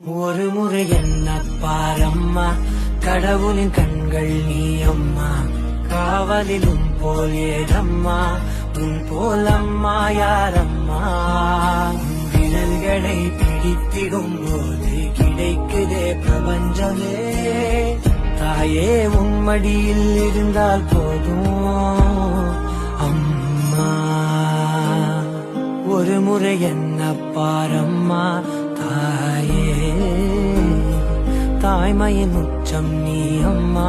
ஒரு முறை என்ன பாரம்மா, கடவுளின் கண்கள் நீ அம்மா, காவலிலும் போல் ஏதம்மா, உன் போலம்மா யாரம்மா. உன் விரல்களை பிடித்திடும் போது கிடைக்குதே பிரபஞ்சமே, தாயே உன் மடியில் இருந்தால் போதும் அம்மா. ஒரு முறை என்ன பாரம்மா தாயே, தாய்மையின் உச்சம் நீ அம்மா,